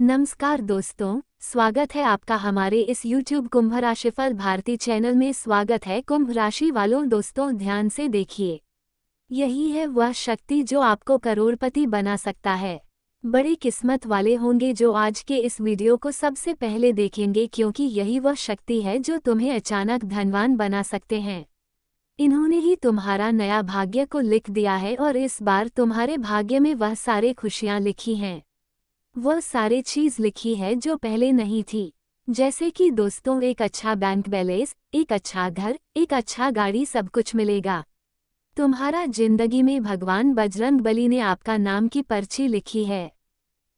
नमस्कार दोस्तों, स्वागत है आपका हमारे इस YouTube कुंभ राशिफल भारती चैनल में। स्वागत है कुंभ राशि वालों। दोस्तों ध्यान से देखिए, यही है वह शक्ति जो आपको करोड़पति बना सकता है। बड़ी किस्मत वाले होंगे जो आज के इस वीडियो को सबसे पहले देखेंगे, क्योंकि यही वह शक्ति है जो तुम्हें अचानक धनवान बना सकते हैं। इन्होंने ही तुम्हारा नया भाग्य को लिख दिया है और इस बार तुम्हारे भाग्य में वह सारे खुशियां लिखी हैं। वह सारे चीज लिखी है जो पहले नहीं थी, जैसे कि दोस्तों एक अच्छा बैंक बैलेंस, एक अच्छा घर, एक अच्छा गाड़ी, सब कुछ मिलेगा। तुम्हारा जिंदगी में भगवान बजरंगबली ने आपका नाम की पर्ची लिखी है।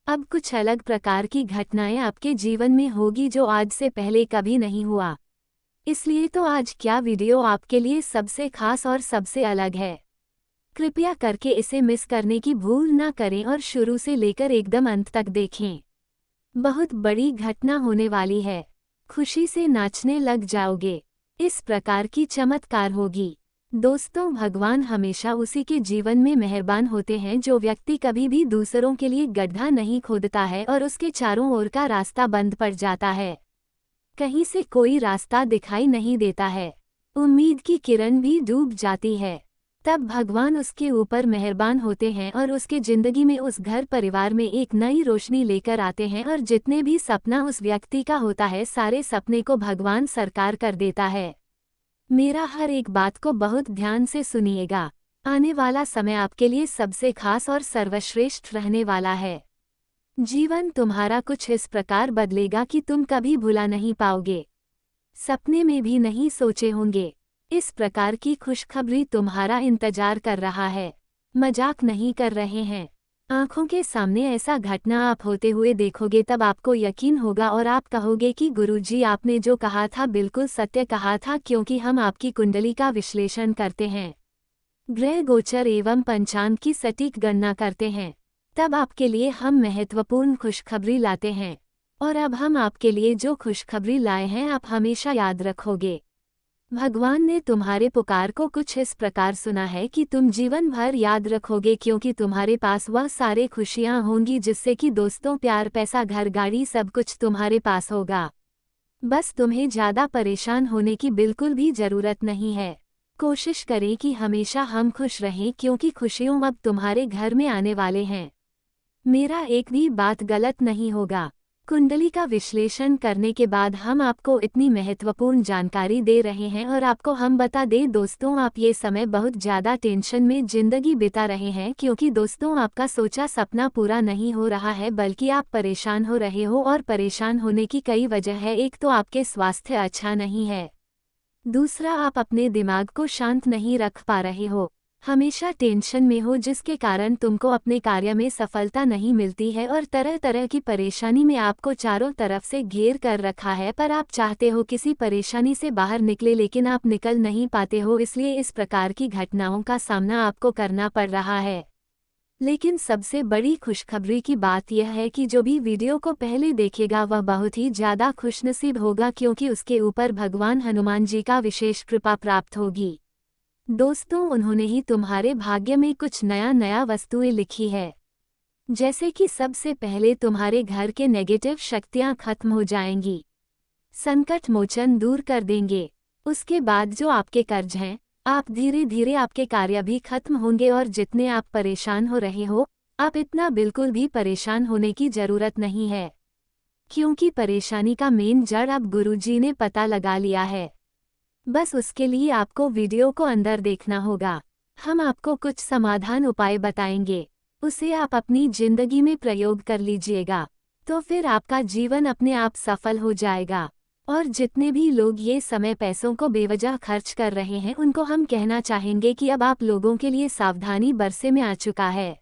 अब कुछ अलग प्रकार की घटनाएं आपके जीवन में होगी जो आज से पहले कभी नहीं हुआ। इसलिए तो आज क्या वीडियो आपके लिए सबसे खास और सबसे अलग है। कृपया करके इसे मिस करने की भूल ना करें और शुरू से लेकर एकदम अंत तक देखें। बहुत बड़ी घटना होने वाली है, खुशी से नाचने लग जाओगे। इस प्रकार की चमत्कार होगी। दोस्तों भगवान हमेशा उसी के जीवन में मेहरबान होते हैं जो व्यक्ति कभी भी दूसरों के लिए गड्ढा नहीं खोदता है और उसके चारों ओर का रास्ता बंद पड़ जाता है। कहीं से कोई रास्ता दिखाई नहीं देता है, उम्मीद की किरण भी डूब जाती है। तब भगवान उसके ऊपर मेहरबान होते हैं और उसके जिंदगी में, उस घर परिवार में एक नई रोशनी लेकर आते हैं और जितने भी सपना उस व्यक्ति का होता है, सारे सपने को भगवान साकार कर देता है। मेरा हर एक बात को बहुत ध्यान से सुनिएगा। आने वाला समय आपके लिए सबसे खास और सर्वश्रेष्ठ रहने वाला है। जीवन तुम्हारा कुछ इस प्रकार बदलेगा कि तुम कभी भुला नहीं पाओगे, सपने में भी नहीं सोचे होंगे। इस प्रकार की खुशखबरी तुम्हारा इंतजार कर रहा है, मजाक नहीं कर रहे हैं। आंखों के सामने ऐसा घटना आप होते हुए देखोगे तब आपको यकीन होगा और आप कहोगे कि गुरुजी आपने जो कहा था बिल्कुल सत्य कहा था, क्योंकि हम आपकी कुंडली का विश्लेषण करते हैं, ग्रह गोचर एवं पंचांग की सटीक गणना करते हैं। तब आपके लिए हम महत्वपूर्ण खुशखबरी लाते हैं और अब हम आपके लिए जो खुशखबरी लाए हैं आप हमेशा याद रखोगे। भगवान ने तुम्हारे पुकार को कुछ इस प्रकार सुना है कि तुम जीवन भर याद रखोगे, क्योंकि तुम्हारे पास वह सारे खुशियां होंगी जिससे कि दोस्तों प्यार, पैसा, घर, गाड़ी सब कुछ तुम्हारे पास होगा। बस तुम्हें ज़्यादा परेशान होने की बिल्कुल भी ज़रूरत नहीं है। कोशिश करें कि हमेशा हम खुश रहें, क्योंकि खुशियों अब तुम्हारे घर में आने वाले हैं। मेरा एक भी बात गलत नहीं होगा। कुंडली का विश्लेषण करने के बाद हम आपको इतनी महत्वपूर्ण जानकारी दे रहे हैं और आपको हम बता दें दोस्तों, आप ये समय बहुत ज़्यादा टेंशन में जिंदगी बिता रहे हैं, क्योंकि दोस्तों आपका सोचा सपना पूरा नहीं हो रहा है, बल्कि आप परेशान हो रहे हो। और परेशान होने की कई वजह है। एक तो आपके स्वास्थ्य अच्छा नहीं है, दूसरा आप अपने दिमाग को शांत नहीं रख पा रहे हो, हमेशा टेंशन में हो, जिसके कारण तुमको अपने कार्य में सफलता नहीं मिलती है और तरह तरह की परेशानी में आपको चारों तरफ से घेर कर रखा है। पर आप चाहते हो किसी परेशानी से बाहर निकले, लेकिन आप निकल नहीं पाते हो, इसलिए इस प्रकार की घटनाओं का सामना आपको करना पड़ रहा है। लेकिन सबसे बड़ी खुशखबरी की बात यह है कि जो भी वीडियो को पहले देखेगा वह बहुत ही ज़्यादा खुशनसीब होगा, क्योंकि उसके ऊपर भगवान हनुमान जी का विशेष कृपा प्राप्त होगी। दोस्तों उन्होंने ही तुम्हारे भाग्य में कुछ नया नया वस्तुएं लिखी है, जैसे कि सबसे पहले तुम्हारे घर के नेगेटिव शक्तियां खत्म हो जाएंगी, संकट मोचन दूर कर देंगे। उसके बाद जो आपके कर्ज हैं, आप धीरे धीरे आपके कार्य भी खत्म होंगे और जितने आप परेशान हो रहे हो, आप इतना बिल्कुल भी परेशान होने की जरूरत नहीं है, क्योंकि परेशानी का मेन जड़ अब गुरुजी ने पता लगा लिया है। बस उसके लिए आपको वीडियो को अंदर देखना होगा। हम आपको कुछ समाधान उपाय बताएंगे, उसे आप अपनी जिंदगी में प्रयोग कर लीजिएगा, तो फिर आपका जीवन अपने आप सफल हो जाएगा। और जितने भी लोग ये समय पैसों को बेवजह खर्च कर रहे हैं, उनको हम कहना चाहेंगे कि अब आप लोगों के लिए सावधानी बरसे में आ चुका है।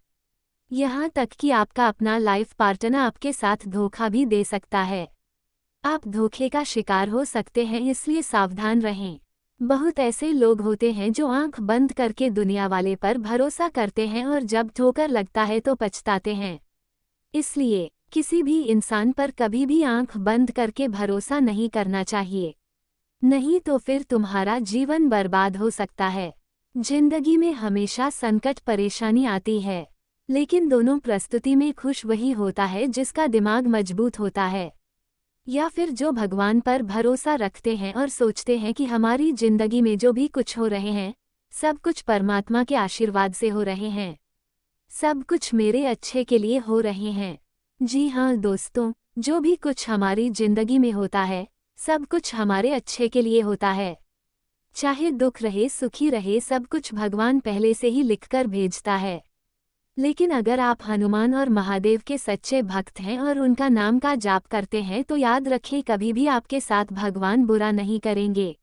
यहाँ तक कि आपका अपना लाइफ पार्टनर आपके साथ धोखा भी दे सकता है। आप धोखे का शिकार हो सकते हैं, इसलिए सावधान रहें। बहुत ऐसे लोग होते हैं जो आंख बंद करके दुनिया वाले पर भरोसा करते हैं और जब ठोकर लगता है तो पछताते हैं। इसलिए किसी भी इंसान पर कभी भी आंख बंद करके भरोसा नहीं करना चाहिए, नहीं तो फिर तुम्हारा जीवन बर्बाद हो सकता है। जिंदगी में हमेशा संकट परेशानी आती है, लेकिन दोनों प्रस्तुति में खुश वही होता है जिसका दिमाग मजबूत होता है, या फिर जो भगवान पर भरोसा रखते हैं और सोचते हैं कि हमारी जिंदगी में जो भी कुछ हो रहे हैं, सब कुछ परमात्मा के आशीर्वाद से हो रहे हैं, सब कुछ मेरे अच्छे के लिए हो रहे हैं। जी हाँ दोस्तों, जो भी कुछ हमारी जिंदगी में होता है, सब कुछ हमारे अच्छे के लिए होता है। चाहे दुख रहे सुखी रहे, सब कुछ भगवान पहले से ही लिखकर भेजता है। लेकिन अगर आप हनुमान और महादेव के सच्चे भक्त हैं और उनका नाम का जाप करते हैं तो याद रखें, कभी भी आपके साथ भगवान बुरा नहीं करेंगे।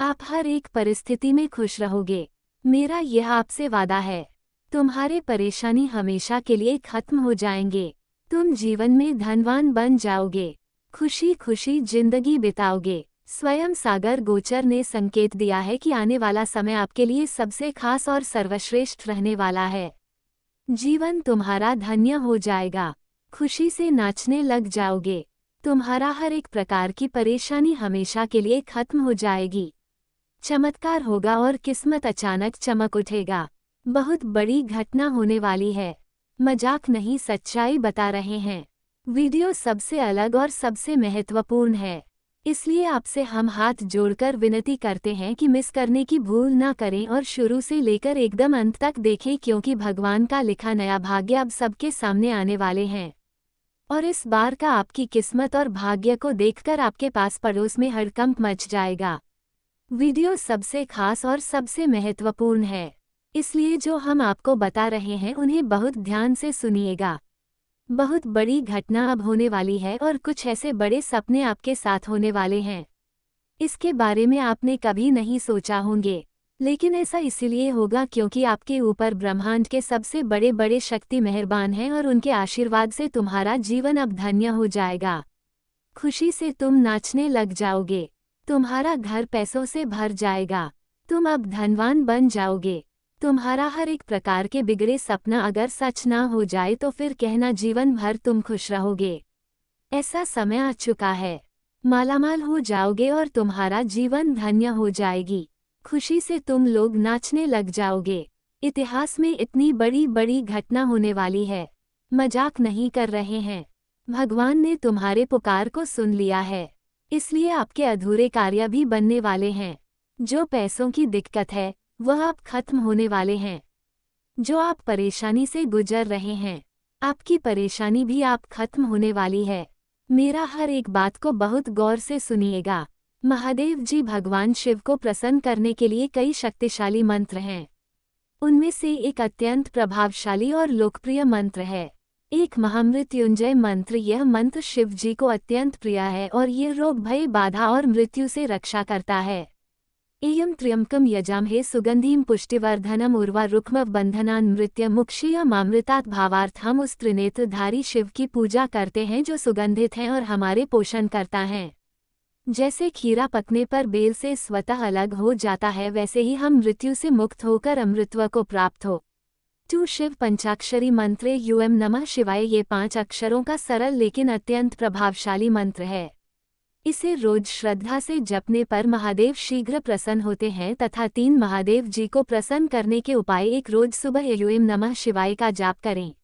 आप हर एक परिस्थिति में खुश रहोगे। मेरा यह आपसे वादा है। तुम्हारे परेशानी हमेशा के लिए खत्म हो जाएंगे। तुम जीवन में धनवान बन जाओगे, खुशी खुशी जिंदगी बिताओगे। स्वयं सागर गोचर ने संकेत दिया है कि आने वाला समय आपके लिए सबसे खास और सर्वश्रेष्ठ रहने वाला है। जीवन तुम्हारा धन्य हो जाएगा, खुशी से नाचने लग जाओगे। तुम्हारा हर एक प्रकार की परेशानी हमेशा के लिए खत्म हो जाएगी। चमत्कार होगा और किस्मत अचानक चमक उठेगा। बहुत बड़ी घटना होने वाली है। मजाक नहीं, सच्चाई बता रहे हैं। वीडियो सबसे अलग और सबसे महत्वपूर्ण है, इसलिए आपसे हम हाथ जोड़कर विनती करते हैं कि मिस करने की भूल ना करें और शुरू से लेकर एकदम अंत तक देखें, क्योंकि भगवान का लिखा नया भाग्य अब सबके सामने आने वाले हैं। और इस बार का आपकी किस्मत और भाग्य को देखकर आपके पास पड़ोस में हड़कंप मच जाएगा। वीडियो सबसे खास और सबसे महत्वपूर्ण है, इसलिए जो हम आपको बता रहे हैं उन्हें बहुत ध्यान से सुनिएगा। बहुत बड़ी घटना अब होने वाली है और कुछ ऐसे बड़े सपने आपके साथ होने वाले हैं, इसके बारे में आपने कभी नहीं सोचा होंगे। लेकिन ऐसा इसीलिए होगा क्योंकि आपके ऊपर ब्रह्मांड के सबसे बड़े बड़े शक्ति मेहरबान हैं और उनके आशीर्वाद से तुम्हारा जीवन अब धन्य हो जाएगा। खुशी से तुम नाचने लग जाओगे। तुम्हारा घर पैसों से भर जाएगा। तुम अब धनवान बन जाओगे। तुम्हारा हर एक प्रकार के बिगड़े सपना अगर सच ना हो जाए तो फिर कहना, जीवन भर तुम खुश रहोगे। ऐसा समय आ चुका है। मालामाल हो जाओगे और तुम्हारा जीवन धन्य हो जाएगी। खुशी से तुम लोग नाचने लग जाओगे। इतिहास में इतनी बड़ी बड़ी घटना होने वाली है, मजाक नहीं कर रहे हैं। भगवान ने तुम्हारे पुकार को सुन लिया है, इसलिए आपके अधूरे कार्य भी बनने वाले हैं। जो पैसों की दिक्कत है वह अब खत्म होने वाले हैं। जो आप परेशानी से गुजर रहे हैं, आपकी परेशानी भी आप खत्म होने वाली है। मेरा हर एक बात को बहुत गौर से सुनिएगा। महादेव जी भगवान शिव को प्रसन्न करने के लिए कई शक्तिशाली मंत्र हैं। उनमें से एक अत्यंत प्रभावशाली और लोकप्रिय मंत्र है, एक महामृत्युंजय मंत्र। यह मंत्र शिव जी को अत्यंत प्रिय है और ये रोग भय बाधा और मृत्यु से रक्षा करता है। एयं त्र्यंबकं यजामहे सुगंधिं पुष्टिवर्धनम् उर्वारुकमिव बन्धनान्मृत्यमुक्षीयमामृतात् भावार्थ। हम उस त्रिनेत्रधारी शिव की पूजा करते हैं जो सुगंधित हैं और हमारे पोषण करता है। जैसे खीरा पकने पर बेल से स्वतः अलग हो जाता है, वैसे ही हम मृत्यु से मुक्त होकर अमृतत्व को प्राप्त हो। टू शिव पंचाक्षरी मंत्रे यूएम नमः शिवाय। ये 5 अक्षरों का सरल लेकिन अत्यंत प्रभावशाली मंत्र है। इसे रोज श्रद्धा से जपने पर महादेव शीघ्र प्रसन्न होते हैं तथा 3 महादेव जी को प्रसन्न करने के उपाय। एक, रोज सुबह यूएम नमः शिवाय का जाप करें,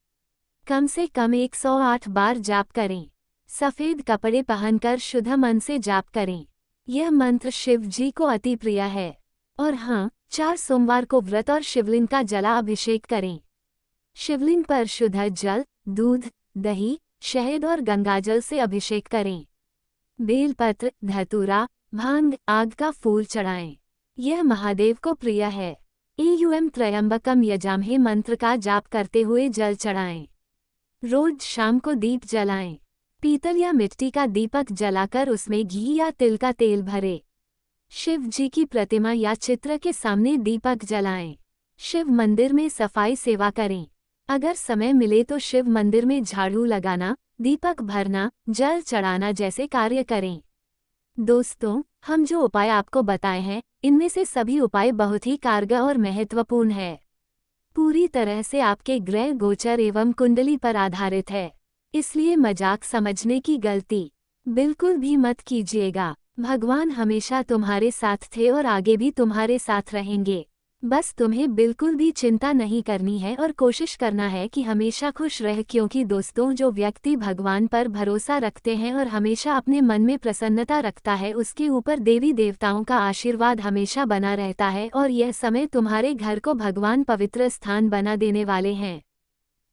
कम से कम 108 बार जाप करें। सफ़ेद कपड़े पहनकर शुद्ध मन से जाप करें। यह मंत्र शिव जी को अति प्रिय है। और हाँ, 4 सोमवार को व्रत और शिवलिंग का जलाभिषेक करें। शिवलिंग पर शुद्ध जल, दूध, दही, शहद और गंगाजल से अभिषेक करें। बेलपत्र, धतूरा, भांग, आग का फूल चढ़ाएं। यह महादेव को प्रिय है। एयूएम त्रयंबकम यजामहे मंत्र का जाप करते हुए जल चढ़ाएं। रोज शाम को दीप जलाएं। पीतल या मिट्टी का दीपक जलाकर उसमें घी या तिल का तेल भरे। शिव जी की प्रतिमा या चित्र के सामने दीपक जलाएं। शिव मंदिर में सफाई सेवा करें। अगर समय मिले तो शिव मंदिर में झाड़ू लगाना, दीपक भरना, जल चढ़ाना जैसे कार्य करें। दोस्तों, हम जो उपाय आपको बताए हैं, इनमें से सभी उपाय बहुत ही कारगर और महत्वपूर्ण है। पूरी तरह से आपके ग्रह गोचर एवं कुंडली पर आधारित है, इसलिए मजाक समझने की गलती बिल्कुल भी मत कीजिएगा। भगवान हमेशा तुम्हारे साथ थे और आगे भी तुम्हारे साथ रहेंगे। बस तुम्हें बिल्कुल भी चिंता नहीं करनी है और कोशिश करना है कि हमेशा खुश रह, क्योंकि दोस्तों जो व्यक्ति भगवान पर भरोसा रखते हैं और हमेशा अपने मन में प्रसन्नता रखता है, उसके ऊपर देवी देवताओं का आशीर्वाद हमेशा बना रहता है और यह समय तुम्हारे घर को भगवान पवित्र स्थान बना देने वाले हैं।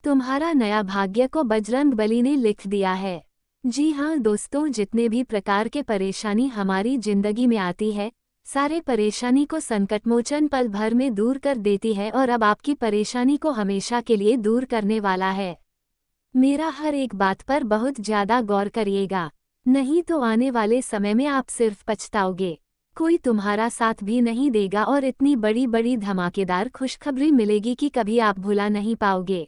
तुम्हारा नया भाग्य को बजरंग बली ने लिख दिया है। जी हाँ दोस्तों, जितने भी प्रकार के परेशानी हमारी जिंदगी में आती है, सारे परेशानी को संकटमोचन पल भर में दूर कर देती है और अब आपकी परेशानी को हमेशा के लिए दूर करने वाला है। मेरा हर एक बात पर बहुत ज्यादा गौर करिएगा, नहीं तो आने वाले समय में आप सिर्फ पछताओगे। कोई तुम्हारा साथ भी नहीं देगा और इतनी बड़ी बड़ी धमाकेदार खुशखबरी मिलेगी कि कभी आप भुला नहीं पाओगे।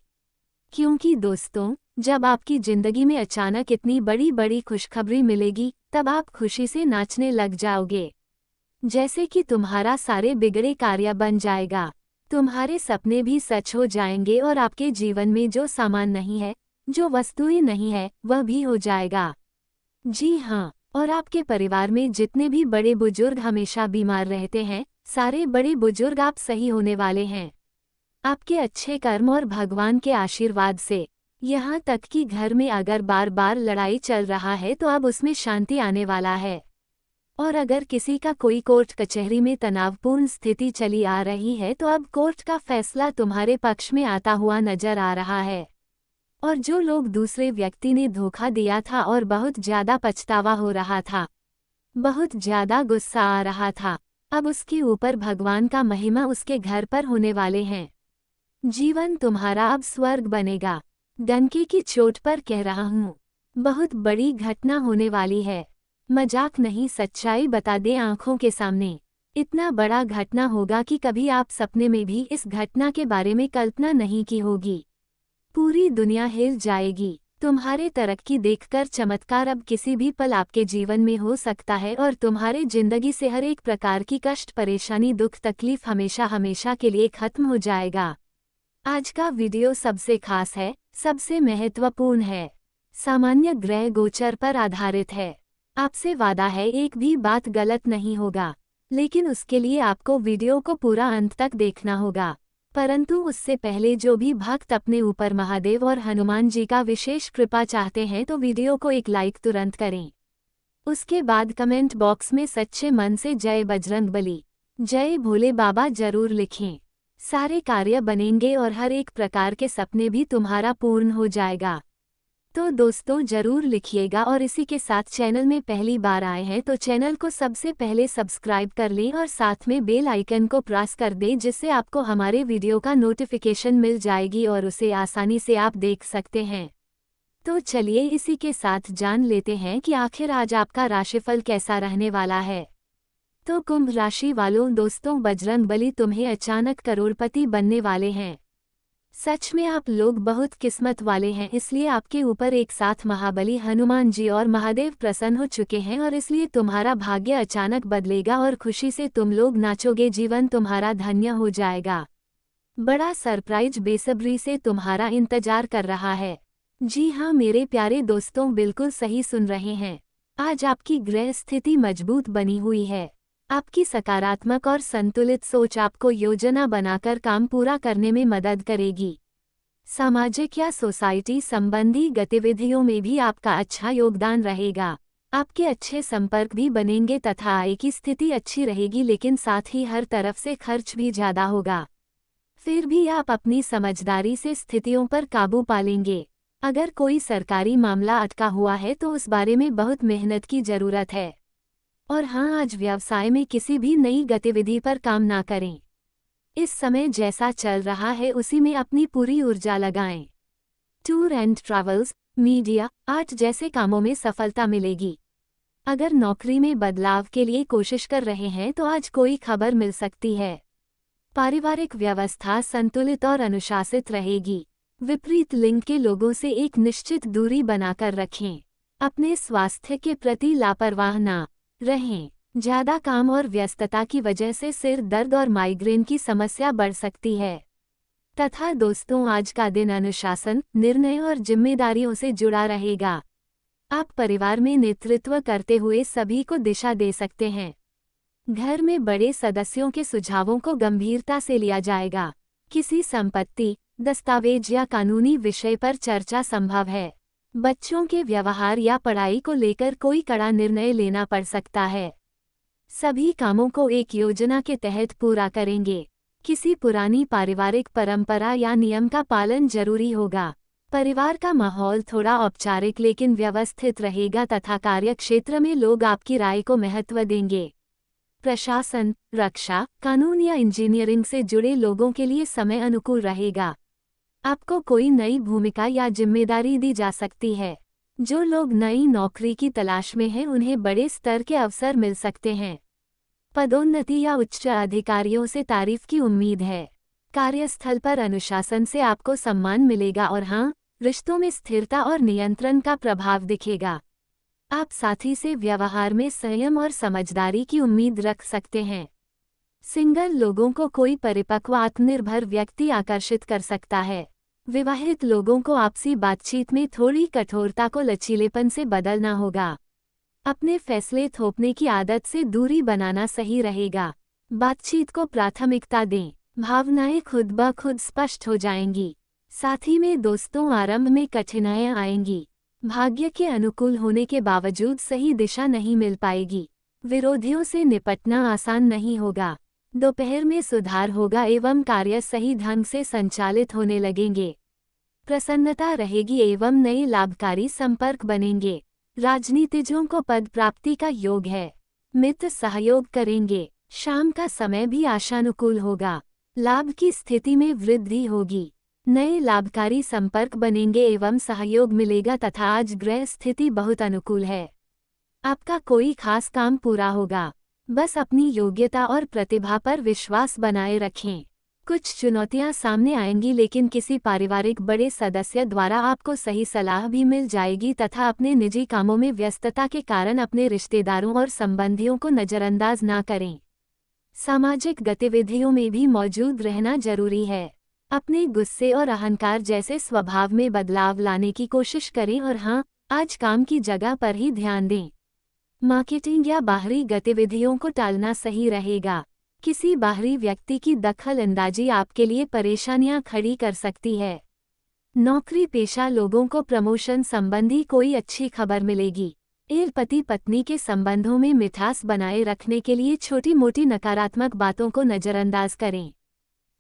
क्योंकि दोस्तों, जब आपकी जिंदगी में अचानक इतनी बड़ी बड़ी खुशखबरी मिलेगी, तब आप खुशी से नाचने लग जाओगे, जैसे कि तुम्हारा सारे बिगड़े कार्य बन जाएगा, तुम्हारे सपने भी सच हो जाएंगे और आपके जीवन में जो सामान नहीं है, जो वस्तुएं नहीं है, वह भी हो जाएगा। जी हाँ, और आपके परिवार में जितने भी बड़े बुजुर्ग हमेशा बीमार रहते हैं, सारे बड़े बुजुर्ग आप सही होने वाले हैं, आपके अच्छे कर्म और भगवान के आशीर्वाद से। यहाँ तक कि घर में अगर बार बार लड़ाई चल रहा है तो अब उसमें शांति आने वाला है। और अगर किसी का कोई कोर्ट कचहरी में तनावपूर्ण स्थिति चली आ रही है तो अब कोर्ट का फैसला तुम्हारे पक्ष में आता हुआ नजर आ रहा है। और जो लोग दूसरे व्यक्ति ने धोखा दिया था और बहुत ज्यादा पछतावा हो रहा था, बहुत ज्यादा गुस्सा आ रहा था, अब उसके ऊपर भगवान का महिमा उसके घर पर होने वाले हैं। जीवन तुम्हारा अब स्वर्ग बनेगा। डंके की चोट पर कह रहा हूँ, बहुत बड़ी घटना होने वाली है। मजाक नहीं, सच्चाई बता दे आंखों के सामने। इतना बड़ा घटना होगा कि कभी आप सपने में भी इस घटना के बारे में कल्पना नहीं की होगी। पूरी दुनिया हिल जाएगी। तुम्हारे तरक्की देखकर चमत्कार अब किसी भी पल आपके जीवन में हो सकता है और तुम्हारे जिंदगी से हर एक प्रकार की कष्ट, परेशानी, दुख, तकलीफ हमेशा हमेशा के लिए खत्म हो जाएगा। आज का वीडियो सबसे खास है, सबसे महत्वपूर्ण है, सामान्य ग्रह गोचर पर आधारित है। आपसे वादा है एक भी बात गलत नहीं होगा, लेकिन उसके लिए आपको वीडियो को पूरा अंत तक देखना होगा। परंतु उससे पहले जो भी भक्त अपने ऊपर महादेव और हनुमान जी का विशेष कृपा चाहते हैं तो वीडियो को एक लाइक तुरंत करें। उसके बाद कमेंट बॉक्स में सच्चे मन से जय बजरंगबली, जय भोले बाबा जरूर लिखें। सारे कार्य बनेंगे और हर एक प्रकार के सपने भी तुम्हारा पूर्ण हो जाएगा। तो दोस्तों जरूर लिखिएगा और इसी के साथ चैनल में पहली बार आए हैं तो चैनल को सबसे पहले सब्सक्राइब कर लें और साथ में बेल आइकन को प्रेस कर दें, जिससे आपको हमारे वीडियो का नोटिफिकेशन मिल जाएगी और उसे आसानी से आप देख सकते हैं। तो चलिए इसी के साथ जान लेते हैं कि आखिर आज आपका राशिफल कैसा रहने वाला है। तो कुंभ राशि वालों दोस्तों, बजरंगबली तुम्हें अचानक करोड़पति बनने वाले हैं। सच में आप लोग बहुत किस्मत वाले हैं, इसलिए आपके ऊपर एक साथ महाबली, हनुमान जी और महादेव प्रसन्न हो चुके हैं और इसलिए तुम्हारा भाग्य अचानक बदलेगा और खुशी से तुम लोग नाचोगे, जीवन तुम्हारा धन्य हो जाएगा। बड़ा सरप्राइज बेसब्री से तुम्हारा इंतजार कर रहा है। जी हाँ मेरे प्यारे दोस्तों, बिल्कुल सही सुन रहे हैं। आज आपकी ग्रह स्थिति मजबूत बनी हुई है। आपकी सकारात्मक और संतुलित सोच आपको योजना बनाकर काम पूरा करने में मदद करेगी। सामाजिक या सोसाइटी संबंधी गतिविधियों में भी आपका अच्छा योगदान रहेगा। आपके अच्छे संपर्क भी बनेंगे तथा आय की स्थिति अच्छी रहेगी, लेकिन साथ ही हर तरफ से खर्च भी ज्यादा होगा। फिर भी आप अपनी समझदारी से स्थितियों पर काबू पा लेंगे। अगर कोई सरकारी मामला अटका हुआ है तो उस बारे में बहुत मेहनत की जरूरत है। और हाँ, आज व्यवसाय में किसी भी नई गतिविधि पर काम ना करें। इस समय जैसा चल रहा है उसी में अपनी पूरी ऊर्जा लगाएं। Tour and travels, media, art जैसे कामों में सफलता मिलेगी। अगर नौकरी में बदलाव के लिए कोशिश कर रहे हैं तो आज कोई खबर मिल सकती है। पारिवारिक व्यवस्था संतुलित और अनुशासित रहेगी। विपरीत लिंग के लोगों से एक निश्चित दूरी बनाकर रखें। अपने स्वास्थ्य के प्रति लापरवाह ना रहें। ज्यादा काम और व्यस्तता की वजह से सिर दर्द और माइग्रेन की समस्या बढ़ सकती है। तथा दोस्तों, आज का दिन अनुशासन, निर्णय और जिम्मेदारियों से जुड़ा रहेगा। आप परिवार में नेतृत्व करते हुए सभी को दिशा दे सकते हैं। घर में बड़े सदस्यों के सुझावों को गंभीरता से लिया जाएगा। किसी संपत्ति, दस्तावेज या कानूनी विषय पर चर्चा संभव है। बच्चों के व्यवहार या पढ़ाई को लेकर कोई कड़ा निर्णय लेना पड़ सकता है। सभी कामों को एक योजना के तहत पूरा करेंगे। किसी पुरानी पारिवारिक परंपरा या नियम का पालन जरूरी होगा। परिवार का माहौल थोड़ा औपचारिक लेकिन व्यवस्थित रहेगा तथा कार्यक्षेत्र में लोग आपकी राय को महत्व देंगे। प्रशासन, रक्षा, कानून या इंजीनियरिंग से जुड़े लोगों के लिए समय अनुकूल रहेगा। आपको कोई नई भूमिका या जिम्मेदारी दी जा सकती है। जो लोग नई नौकरी की तलाश में हैं उन्हें बड़े स्तर के अवसर मिल सकते हैं। पदोन्नति या उच्च अधिकारियों से तारीफ की उम्मीद है। कार्यस्थल पर अनुशासन से आपको सम्मान मिलेगा और हाँ, रिश्तों में स्थिरता और नियंत्रण का प्रभाव दिखेगा। आप साथी से व्यवहार में संयम और समझदारी की उम्मीद रख सकते हैं। सिंगल लोगों को कोई परिपक्व आत्मनिर्भर व्यक्ति आकर्षित कर सकता है। विवाहित लोगों को आपसी बातचीत में थोड़ी कठोरता को लचीलेपन से बदलना होगा। अपने फैसले थोपने की आदत से दूरी बनाना सही रहेगा। बातचीत को प्राथमिकता दें। भावनाएं खुद ब खुद स्पष्ट हो जाएंगी। साथी में दोस्तों आरंभ में कठिनाइयां आएंगी। भाग्य के अनुकूल होने के बावजूद सही दिशा नहीं मिल पाएगी। विरोधियों से निपटना आसान नहीं होगा। दोपहर में सुधार होगा एवं कार्य सही ढंग से संचालित होने लगेंगे। प्रसन्नता रहेगी एवं नए लाभकारी संपर्क बनेंगे। राजनीतिज्ञों को पद प्राप्ति का योग है। मित्र सहयोग करेंगे। शाम का समय भी आशानुकूल होगा। लाभ की स्थिति में वृद्धि होगी। नए लाभकारी संपर्क बनेंगे एवं सहयोग मिलेगा तथा आज ग्रह स्थिति बहुत अनुकूल है। आपका कोई खास काम पूरा होगा। बस अपनी योग्यता और प्रतिभा पर विश्वास बनाए रखें। कुछ चुनौतियां सामने आएंगी लेकिन किसी पारिवारिक बड़े सदस्य द्वारा आपको सही सलाह भी मिल जाएगी तथा अपने निजी कामों में व्यस्तता के कारण अपने रिश्तेदारों और संबंधियों को नजरअंदाज ना करें। सामाजिक गतिविधियों में भी मौजूद रहना जरूरी है। अपने गुस्से और अहंकार जैसे स्वभाव में बदलाव लाने की कोशिश करें और हाँ, आज काम की जगह पर ही ध्यान दें। मार्केटिंग या बाहरी गतिविधियों को टालना सही रहेगा। किसी बाहरी व्यक्ति की दखल अंदाजी आपके लिए परेशानियां खड़ी कर सकती है। नौकरी पेशा लोगों को प्रमोशन संबंधी कोई अच्छी खबर मिलेगी। पति पत्नी के संबंधों में मिठास बनाए रखने के लिए छोटी मोटी नकारात्मक बातों को नजरअंदाज करें।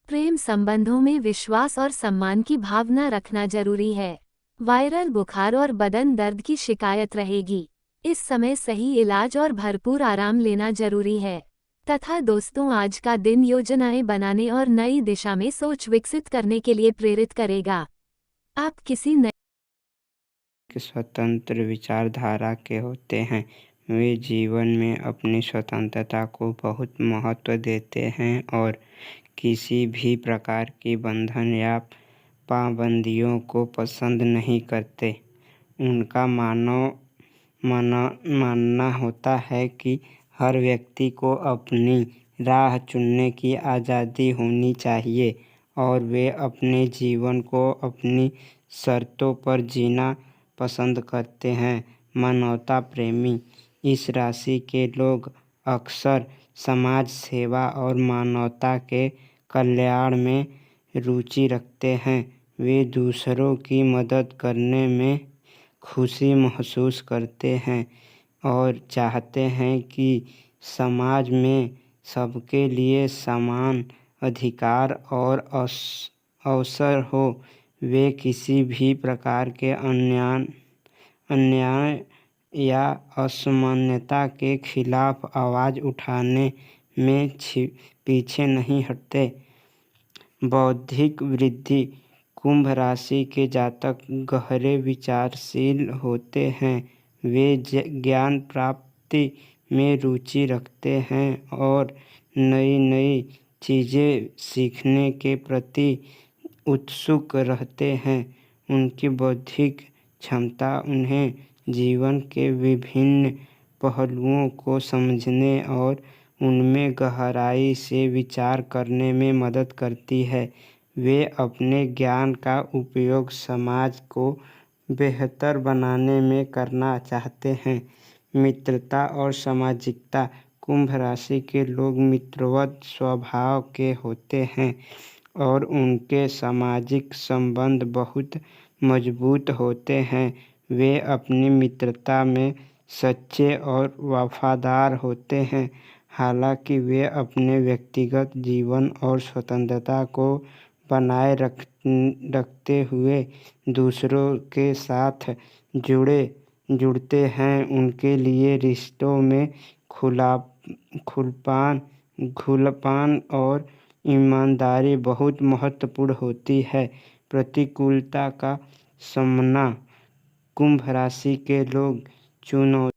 प्रेम संबंधों में विश्वास और सम्मान की भावना रखना जरूरी है। वायरल बुखार और बदन दर्द की शिकायत रहेगी। इस समय सही इलाज और भरपूर आराम लेना जरूरी है तथा दोस्तों आज का दिन योजनाएं बनाने और नई दिशा में सोच विकसित करने के लिए प्रेरित करेगा। आप किसी नए स्वतंत्र विचारधारा के होते हैं। वे जीवन में अपनी स्वतंत्रता को बहुत महत्व देते हैं और किसी भी प्रकार की बंधन या पाबंदियों को पसंद नहीं करते। उनका मानना होता है कि हर व्यक्ति को अपनी राह चुनने की आज़ादी होनी चाहिए और वे अपने जीवन को अपनी शर्तों पर जीना पसंद करते हैं। मानवता प्रेमी इस राशि के लोग अक्सर समाज सेवा और मानवता के कल्याण में रुचि रखते हैं। वे दूसरों की मदद करने में खुशी महसूस करते हैं और चाहते हैं कि समाज में सबके लिए समान अधिकार और अवसर हो। वे किसी भी प्रकार के अन्याय या असमानता के खिलाफ आवाज़ उठाने में पीछे नहीं हटते। बौद्धिक वृद्धि कुंभ राशि के जातक गहरे विचारशील होते हैं। वे ज्ञान प्राप्ति में रुचि रखते हैं और नई नई चीज़ें सीखने के प्रति उत्सुक रहते हैं। उनकी बौद्धिक क्षमता उन्हें जीवन के विभिन्न पहलुओं को समझने और उनमें गहराई से विचार करने में मदद करती है। वे अपने ज्ञान का उपयोग समाज को बेहतर बनाने में करना चाहते हैं। मित्रता और सामाजिकता कुंभ राशि के लोग मित्रवत स्वभाव के होते हैं और उनके सामाजिक संबंध बहुत मजबूत होते हैं। वे अपनी मित्रता में सच्चे और वफादार होते हैं। हालांकि वे अपने व्यक्तिगत जीवन और स्वतंत्रता को बनाए रखते हुए दूसरों के साथ जुड़ते हैं। उनके लिए रिश्तों में खुलापन और ईमानदारी बहुत महत्वपूर्ण होती है। प्रतिकूलता का सामना कुंभ राशि के लोग चुनौती